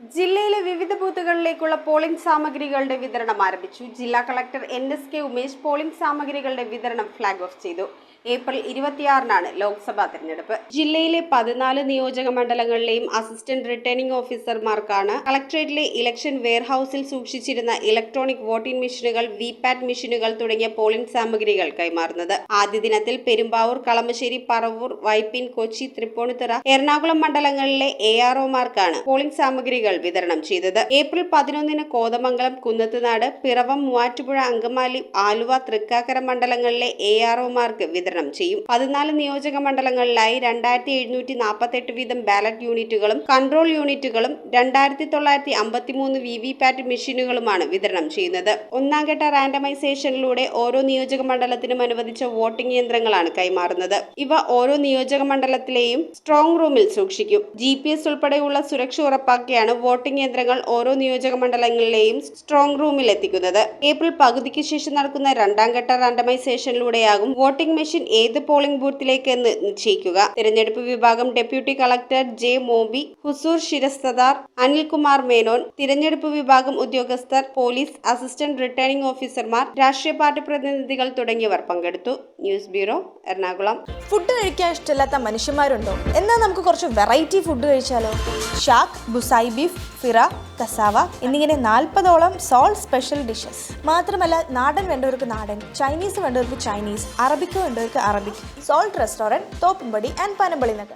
ജില്ലയിലെ വിവിധ ബൂത്തുകളിലേക്കുള്ള പോളിംഗ് സാമഗ്രികളുടെ വിതരണം ആരംഭിച്ചു. ജില്ലാ കളക്ടർ NSK ഉമേഷ് പോളിംഗ് സാമഗ്രികളുടെ വിതരണം ഫ്ലാഗ് ഓഫ് ചെയ്തു. ഏപ്രിൽ 26-നാണ് ലോക്സഭാ തെരഞ്ഞെടുപ്പ്. ജില്ലയിലെ 14 നിയോജക മണ്ഡലങ്ങളിലെയും അസിസ്റ്റന്റ് റിട്ടേണിംഗ് ഓഫീസർമാർക്കാണ് കളക്ടറേറ്റിലെ ഇലക്ഷൻ വെയർഹൌസിൽ സൂക്ഷിച്ചിരുന്ന ഇലക്ട്രോണിക് വോട്ടിംഗ് മെഷീനുകൾ, VPAT മെഷീനുകൾ തുടങ്ങിയ പോളിംഗ് സാമഗ്രികൾ കൈമാറുന്നത്. ആദ്യ ദിനത്തിൽ പെരുമ്പാവൂർ, കളമശ്ശേരി, പറവൂർ, വൈപ്പിൻ, കൊച്ചി, തൃപ്പൂണിത്തുറ, എറണാകുളം മണ്ഡലങ്ങളിലെ AROമാർക്കാണ് പോളിംഗ് സാമഗ്രികൾ വിതരണം ചെയ്തത്. ഏപ്രിൽ 11-ന് കോതമംഗലം, കുന്നത്തുനാട്, പിറവം, മൂവാറ്റുപുഴ, അങ്കമാലി, ആലുവ, തൃക്കാക്കര മണ്ഡലങ്ങളിലെ AROമാർക്ക് വിതരണം ചെയ്യും. 14 നിയോജക മണ്ഡലങ്ങളിലായി 2748 വീതം ബാലറ്റ് യൂണിറ്റുകളും കൺട്രോൾ യൂണിറ്റുകളും 2953 VVPAT മെഷീനുകളുമാണ് വിതരണം ചെയ്യുന്നത്. ഒന്നാം ഘട്ട റാൻഡമൈസേഷനിലൂടെ ഓരോ നിയോജക മണ്ഡലത്തിനും അനുവദിച്ച വോട്ടിംഗ് യന്ത്രങ്ങളാണ് കൈമാറുന്നത്. ഇവ ഓരോ നിയോജക മണ്ഡലത്തിലെയും സ്ട്രോങ് റൂമിൽ സൂക്ഷിക്കും. GPS ഉൾപ്പെടെയുള്ള സുരക്ഷ ഉറപ്പാക്കിയാണ് വോട്ടിംഗ് യന്ത്രങ്ങൾ ഓരോ നിയോജക മണ്ഡലങ്ങളിലെയും സ്ട്രോങ് റൂമിൽ എത്തിക്കുന്നത്. ഏപ്രിൽ പകുതിക്ക് ശേഷം നടക്കുന്ന രണ്ടാം ഘട്ട റാൻഡമൈസേഷനിലൂടെയാകും വോട്ടിംഗ് മെഷീൻ ഏത് പോളിംഗ് ബൂത്തിലേക്കെന്ന് നിശ്ചയിക്കുക. തിരഞ്ഞെടുപ്പ് വിഭാഗം ഡെപ്യൂട്ടി കളക്ടർ J. മോബി, ഹുസൂർ ശിരസ്തദാർ, അനിൽകുമാർ മേനോൻ, തിരഞ്ഞെടുപ്പ് വിഭാഗം ഉദ്യോഗസ്ഥർ, പോലീസ്, അസിസ്റ്റന്റ് റിട്ടേണിംഗ് ഓഫീസർമാർ, രാഷ്ട്രീയ പാർട്ടി പ്രതിനിധികൾ തുടങ്ങിയവർ പങ്കെടുത്തു. News bureau, Ernakulam. ഫുഡ് കഴിക്കാൻ ഇഷ്ടമില്ലാത്ത മനുഷ്യന്മാരുണ്ടോ? എന്നാൽ നമുക്ക് കുറച്ച് വെറൈറ്റി ഫുഡ് കഴിച്ചാലോ? ഷാക്ക്, ബുസായി ബീഫ്, ഫിറ, കസാവ എന്നിങ്ങനെ 40ഓളം സോൾ സ്പെഷ്യൽ ഡിഷസ്. മാത്രമല്ല, നാടൻ വേണ്ടവർക്ക് നാടൻ, ചൈനീസ് വേണ്ടവർക്ക് ചൈനീസ്, അറബിക്ക് വേണ്ടവർക്ക് Arabic. Salt restaurant, Thoppumpady and Panampilly Nagar.